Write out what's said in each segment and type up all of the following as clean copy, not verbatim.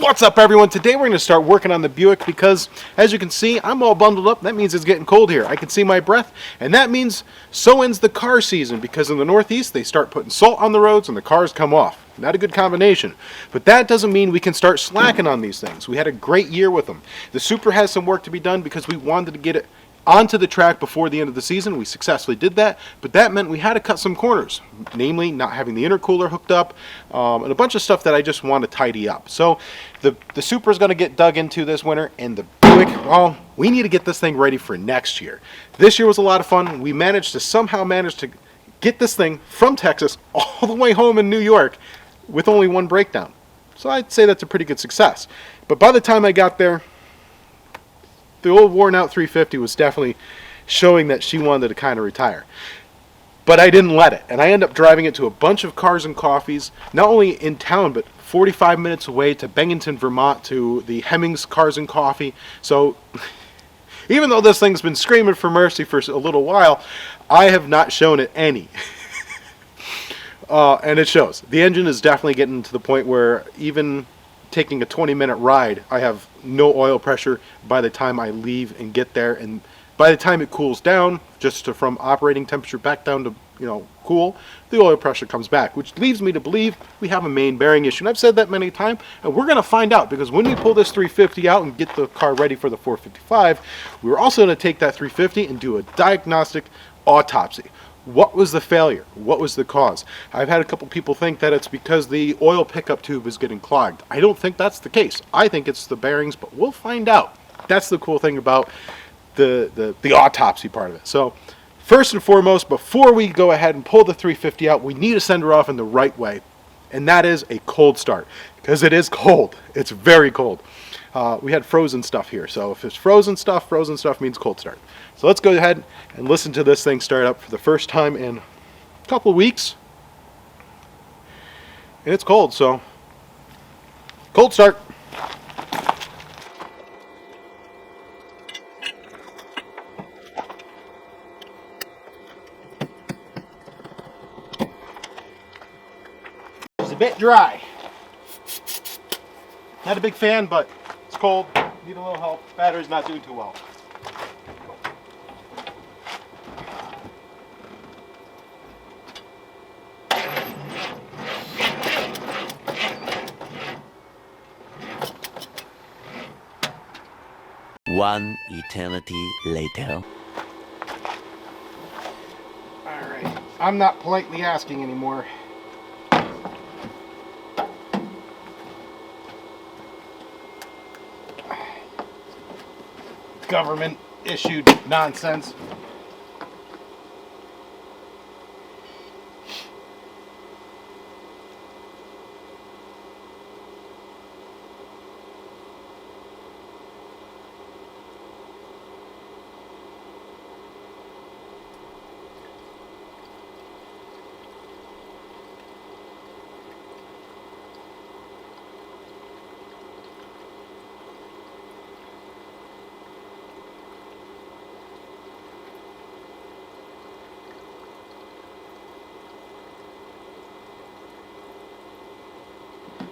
What's up, everyone? Today we're going to start working on the Buick because, as you can see, I'm all bundled up. That means it's getting cold here. I can see my breath, and that means so ends the car season because in the Northeast they start putting salt on the roads and the cars come off. Not a good combination. But that doesn't mean we can start slacking on these things. We had a great year with them. The Super has some work to be done because we wanted to get it onto the track before the end of the season. We successfully did that, but that meant we had to cut some corners, namely not having the intercooler hooked up and a bunch of stuff that I just want to tidy up. So the Super is going to get dug into this winter, and the Buick, well, we need to get this thing ready for next year. This year was a lot of fun. We somehow managed to get this thing from Texas all the way home in New York with only one breakdown. So I'd say that's a pretty good success. But by the time I got there, the old worn out 350 was definitely showing that she wanted to kind of retire. But I didn't let it, and I ended up driving it to a bunch of Cars and Coffees, not only in town, but 45 minutes away to Bennington, Vermont, to the Hemmings Cars and Coffee. So even though this thing's been screaming for mercy for a little while, I have not shown it any. And it shows. The engine is definitely getting to the point where even taking a 20-minute ride, I have no oil pressure by the time I leave and get there, and by the time it cools down, from operating temperature back down to cool, the oil pressure comes back, which leads me to believe we have a main bearing issue. And I've said that many times, and we're going to find out, because when we pull this 350 out and get the car ready for the 455, we're also going to take that 350 and do a diagnostic autopsy. What was the failure? What was the cause? I've had a couple people think that it's because the oil pickup tube is getting clogged. I don't think that's the case. I think it's the bearings, but we'll find out. That's the cool thing about the autopsy part of it. So first and foremost, before we go ahead and pull the 350 out, we need to send her off in the right way, and that is a cold start, because it is cold. It's very cold. We had frozen stuff here, so if it's frozen stuff means cold start. So let's go ahead and listen to this thing start up for the first time in a couple weeks. And it's cold, so cold start. It's a bit dry. Not a big fan, but it's cold. Need a little help. Battery's not doing too well. One eternity later. Alright, I'm not politely asking anymore. Government issued nonsense.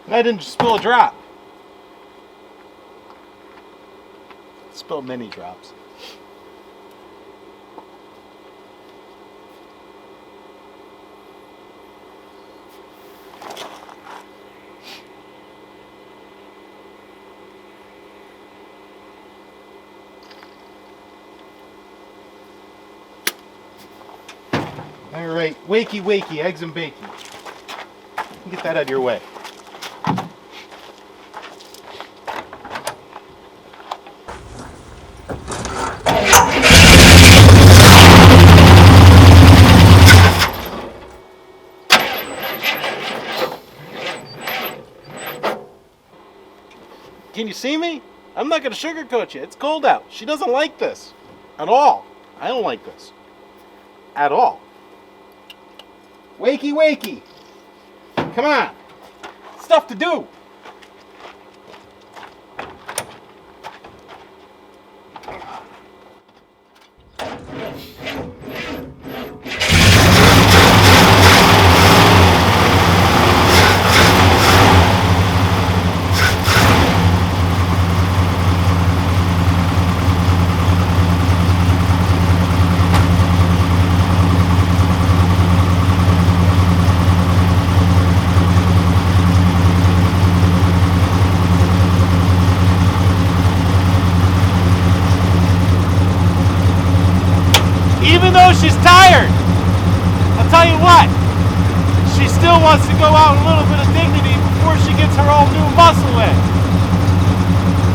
I didn't spill a drop. Spilled many drops. All right, wakey, eggs and bacon. Get that out of your way. Can you see me? I'm not going to sugarcoat you. It's cold out. She doesn't like this. At all. I don't like this. At all. Wakey. Come on. Stuff to do. she's tired. I'll tell you what, she still wants to go out in a little bit of dignity before she gets her old new muscle in.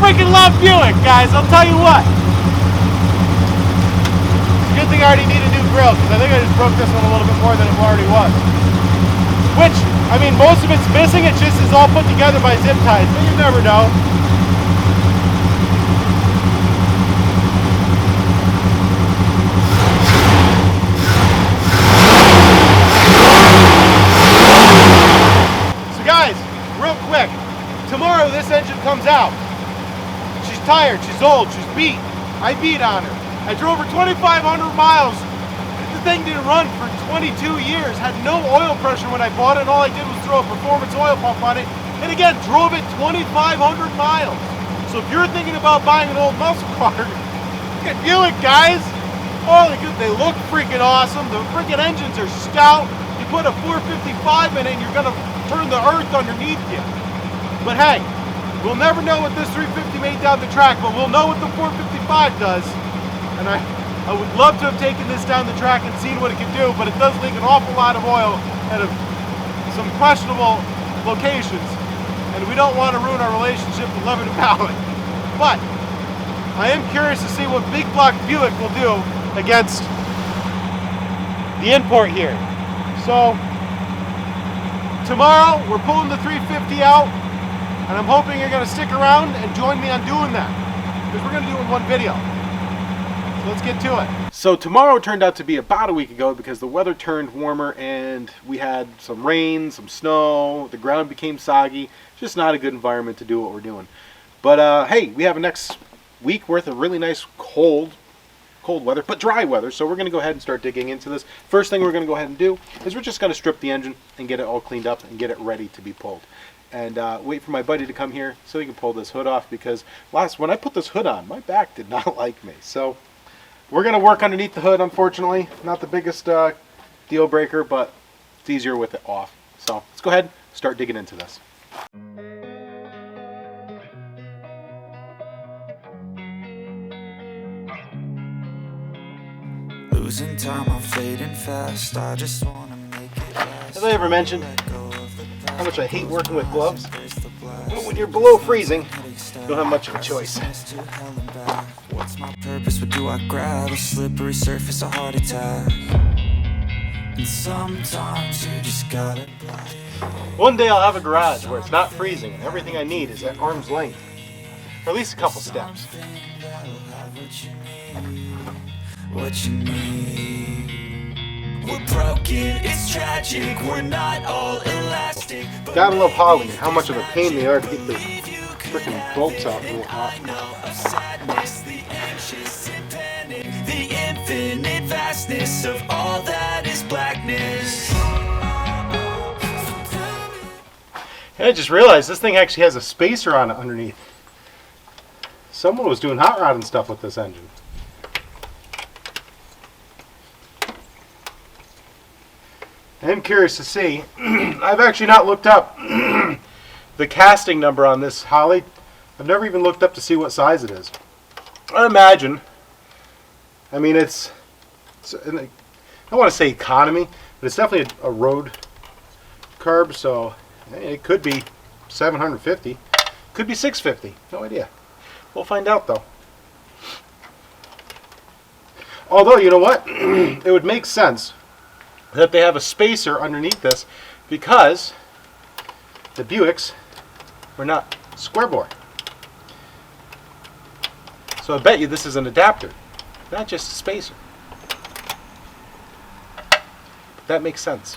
Freaking love Buick, guys, I'll tell you what. It's a good thing I already need a new grill, because I think I just broke this one a little bit more than it already was. Which, I mean, most of it's missing, it just is all put together by zip ties, but you never know. So guys, real quick, tomorrow this engine comes out. She's tired, she's old, she's beat. I beat on her. I drove her 2,500 miles. The thing didn't run for 22 years, had no oil pressure when I bought it. All I did was throw a performance oil pump on it, and again, drove it 2,500 miles. So if you're thinking about buying an old muscle car, look at Buick, guys. Holy good, they look freaking awesome. The freaking engines are stout. You put a 455 in it, and you're gonna turn the earth underneath you. But hey, we'll never know what this 350 made down the track, but we'll know what the 455 does. And I would love to have taken this down the track and seen what it could do, but it does leak an awful lot of oil at some questionable locations, and we don't want to ruin our relationship with Levin and Ballard. But I am curious to see what big block Buick will do against the import here. So tomorrow we're pulling the 350 out, and I'm hoping you're going to stick around and join me on doing that, because we're going to do it in one video. Let's get to it. So tomorrow turned out to be about a week ago because the weather turned warmer and we had some rain, some snow, the ground became soggy. Just not a good environment to do what we're doing. But hey, we have a next week worth of really nice cold weather, but dry weather. So we're going to go ahead and start digging into this. First thing we're going to go ahead and do is we're just going to strip the engine and get it all cleaned up and get it ready to be pulled. And wait for my buddy to come here so he can pull this hood off, because when I put this hood on, my back did not like me. So we're going to work underneath the hood, unfortunately. Not the biggest deal breaker, but it's easier with it off. So let's go ahead and start digging into this. Losing time, I'm fading fast. I just want to make it last. Have I ever mentioned how much I hate working with gloves? But when you're below freezing, you don't have much of a choice. What's my purpose? What do I grab? A slippery surface, a heart attack. And sometimes you just gotta play. One day I'll have a garage where it's not freezing and everything I need is at arm's length. Or at least a couple steps. What you need. We're broken, it's tragic, we're not all elastic. Gotta love Holly and how much of a pain they are to get the freaking bolts out and whatnot. The infinite vastness of all that is blackness. And I just realized this thing actually has a spacer on it underneath. Someone was doing hot rod and stuff with this engine. I'm curious to see. I've actually not looked up the casting number on this Holly. I've never even looked up to see what size it is. I imagine. I mean, I don't want to say economy, but it's definitely a road carb, so it could be 750. Could be 650. No idea. We'll find out, though. Although, you know what? It would make sense that they have a spacer underneath this, because the Buicks were not square bore. So I bet you this is an adapter, not just a spacer. But that makes sense.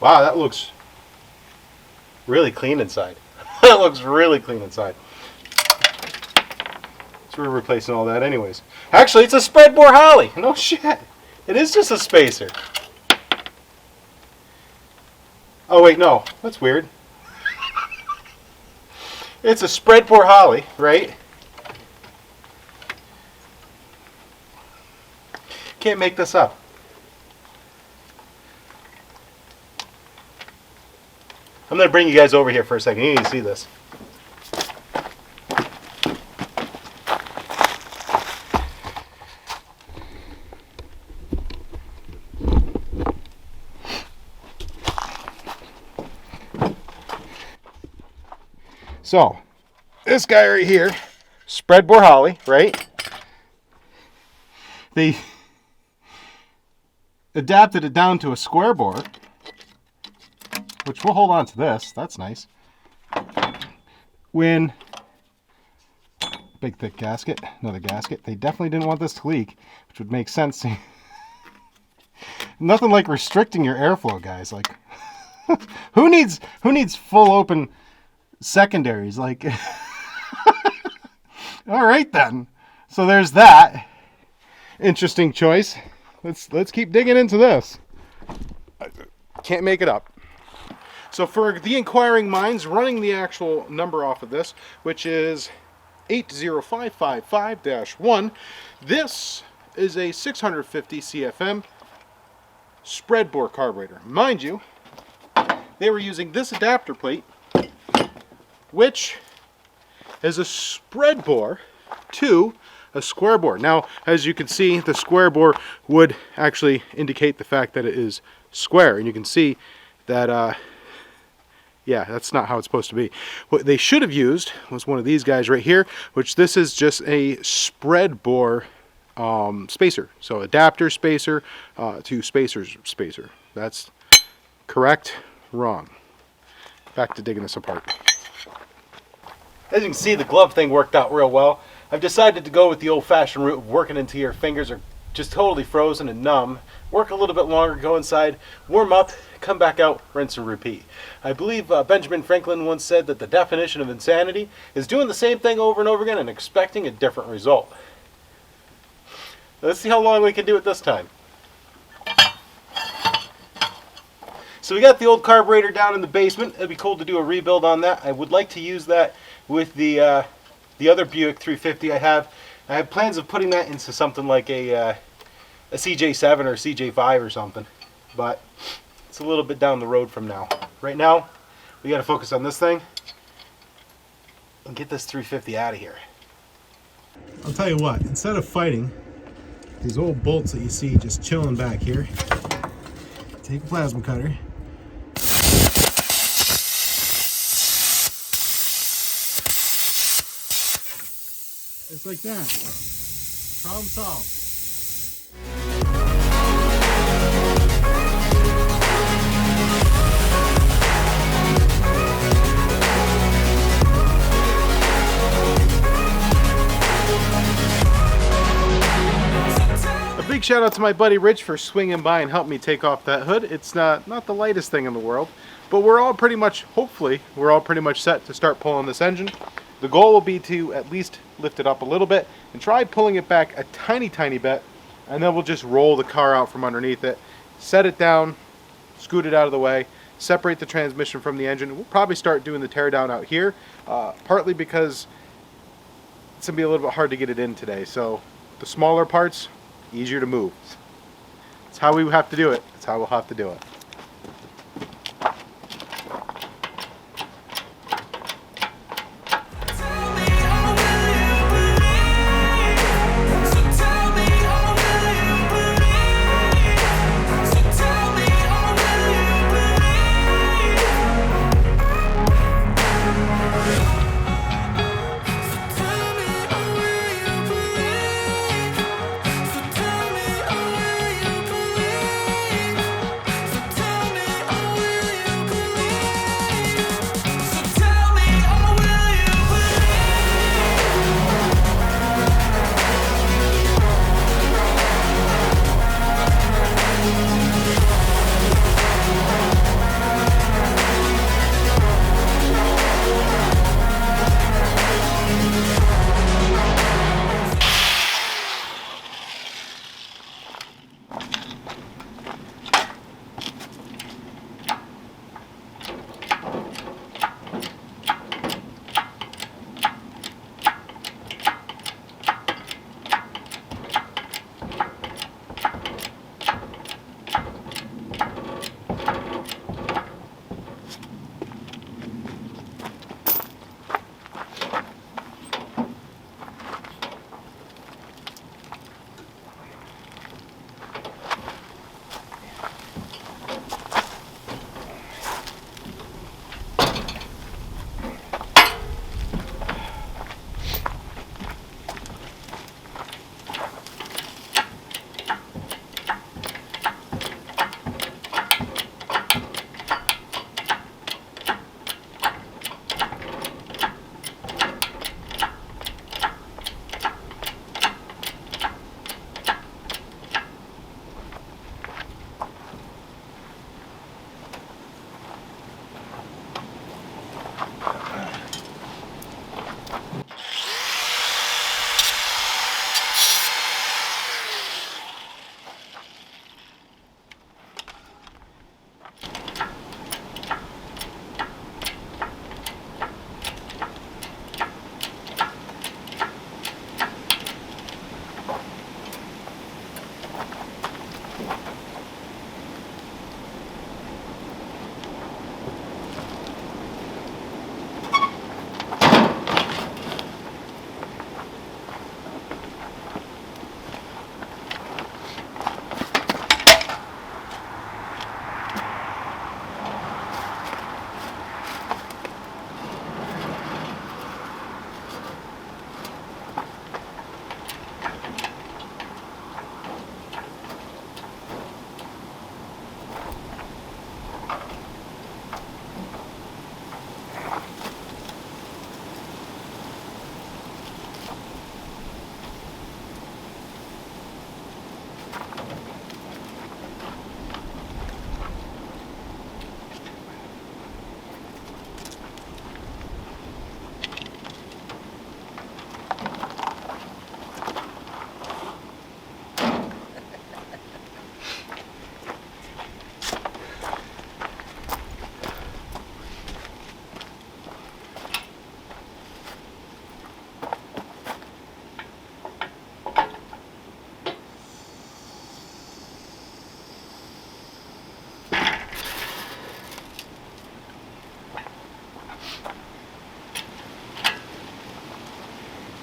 Wow, that looks really clean inside. That looks really clean inside. So we're replacing all that anyways. Actually, it's a spread bore Holly. No shit. It is just a spacer. Oh wait, no. That's weird. It's a spread bore Holly, right? Can't make this up. I'm going to bring you guys over here for a second. You need to see this. So, this guy right here, spread bore Holly, right? They adapted it down to a square bore, which we'll hold on to this. That's nice. When big thick gasket, another gasket. They definitely didn't want this to leak, which would make sense. Nothing like restricting your airflow, guys. Like, who needs full open secondaries? Like, all right then. So there's that. Interesting choice. Let's keep digging into this. Can't make it up. So for the inquiring minds, running the actual number off of this, which is 80555-1, this is a 650 CFM spread bore carburetor. Mind you, they were using this adapter plate, which is a spread bore to a square bore. Now, as you can see, the square bore would actually indicate the fact that it is square, and you can see that yeah, that's not how it's supposed to be. What they should have used was one of these guys right here, which this is just a spread bore spacer. So adapter spacer to spacer's spacer. That's correct, wrong. Back to digging this apart. As you can see, the glove thing worked out real well. I've decided to go with the old-fashioned route of working until your fingers are just totally frozen and numb. Work a little bit longer, go inside, warm up, come back out, rinse and repeat. I believe Benjamin Franklin once said that the definition of insanity is doing the same thing over and over again and expecting a different result. Let's see how long we can do it this time. So we got the old carburetor down in the basement. It'd be cool to do a rebuild on that. I would like to use that with the other Buick 350 I have. I have plans of putting that into something like a CJ7 or CJ5 or something, but it's a little bit down the road from now. Right now, we got to focus on this thing and get this 350 out of here. I'll tell you what, instead of fighting these old bolts that you see just chilling back here, take a plasma cutter. Just like that. Problem solved. A big shout out to my buddy Rich for swinging by and helping me take off that hood. It's not the lightest thing in the world, but we're all pretty much, hopefully, we're all pretty much set to start pulling this engine. The goal will be to at least lift it up a little bit and try pulling it back a tiny bit, and then we'll just roll the car out from underneath it, set it down, scoot it out of the way, separate the transmission from the engine. We'll probably start doing the teardown out here, partly because it's going to be a little bit hard to get it in today. So the smaller parts, easier to move. That's how we have to do it. That's how we'll have to do it.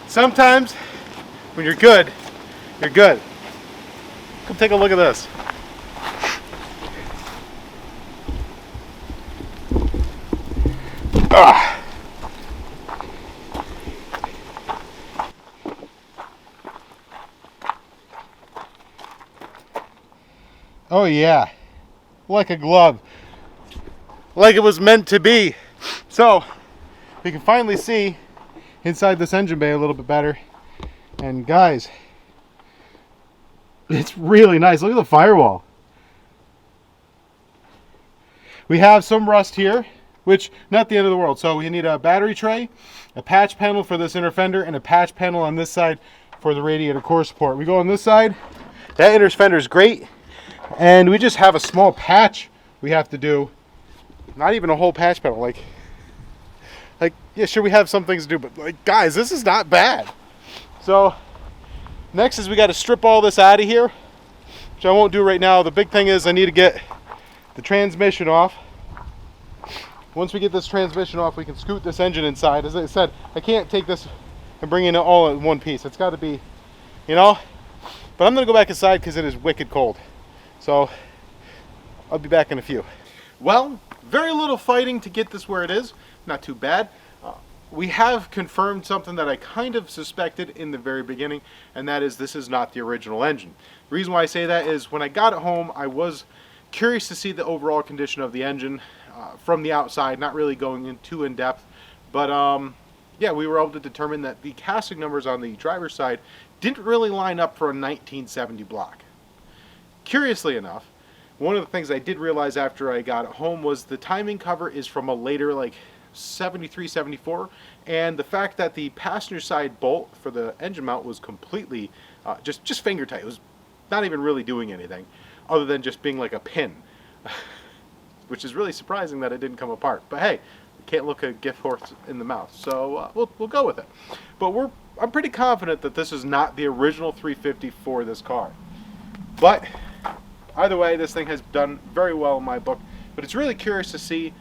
Sometimes when you're good, you're good. Come take a look at this. Ah. Oh yeah, like a glove, like it was meant to be. So we can finally see inside this engine bay a little bit better. And guys, it's really nice. Look at the firewall. We have some rust here, which not the end of the world. So we need a battery tray, a patch panel for this inner fender, and a patch panel on this side for the radiator core support. We go on this side. That inner fender is great, and we just have a small patch we have to do. Not even a whole patch panel. Like yeah, sure, we have some things to do, but like, guys, this is not bad. So next is we got to strip all this out of here, which I won't do right now. The big thing is I need to get the transmission off. Once we get this transmission off, we can scoot this engine inside. As I said, I can't take this and bring it all in one piece. It's got to be, you know. But I'm going to go back inside because it is wicked cold. So I'll be back in a few. Well, very little fighting to get this where it is. Not too bad. We have confirmed something that I kind of suspected in the very beginning, and that is this is not the original engine. The reason why I say that is when I got it home, I was curious to see the overall condition of the engine from the outside, not really going in too in depth. But yeah, we were able to determine that the casting numbers on the driver's side didn't really line up for a 1970 block. Curiously enough, one of the things I did realize after I got it home was the timing cover is from a later, like 73, 74, and the fact that the passenger side bolt for the engine mount was completely just finger tight. It was not even really doing anything other than just being like a pin, which is really surprising that it didn't come apart. But hey, you can't look a gift horse in the mouth, so we'll go with it. But I'm pretty confident that this is not the original 350 for this car. But Either way, this thing has done very well in my book, but it's really curious to see,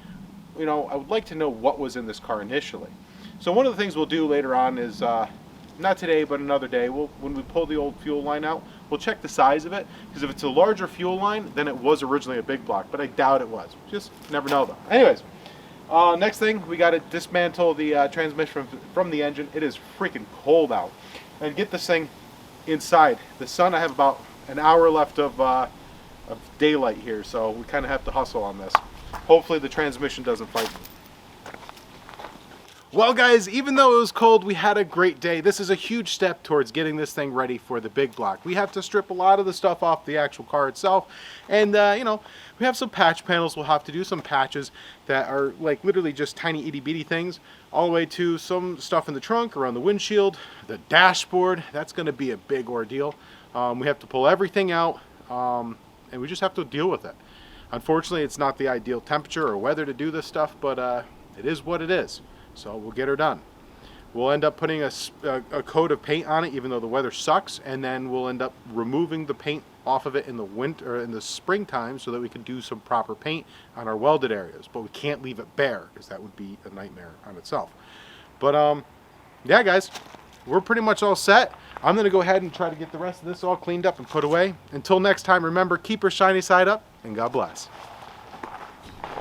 you know, I would like to know what was in this car initially. So one of the things we'll do later on is, not today, but another day, when we pull the old fuel line out, we'll check the size of it, because if it's a larger fuel line, then it was originally a big block, but I doubt it was. Just never know though. Anyways, next thing, we got to dismantle the transmission from the engine. It is freaking cold out. And get this thing inside. The sun, I have about an hour left of daylight here, so we kind of have to hustle on this. Hopefully the transmission doesn't fight me. Well guys, even though it was cold, we had a great day. This is a huge step towards getting this thing ready for the big block. We have to strip a lot of the stuff off the actual car itself, and you know, we have some patch panels we'll have to do, some patches that are like literally just tiny itty bitty things, all the way to some stuff in the trunk, around the windshield, the dashboard. That's going to be a big ordeal. We have to pull everything out, and we just have to deal with it. Unfortunately, it's not the ideal temperature or weather to do this stuff, but it is what it is. So we'll get her done. We'll end up putting a coat of paint on it, even though the weather sucks, and then we'll end up removing the paint off of it in the winter or in the springtime, so that we can do some proper paint on our welded areas. But we can't leave it bare, because that would be a nightmare on itself. But yeah, guys, we're pretty much all set. I'm gonna go ahead and try to get the rest of this all cleaned up and put away. Until next time, remember, keep your shiny side up, and God bless.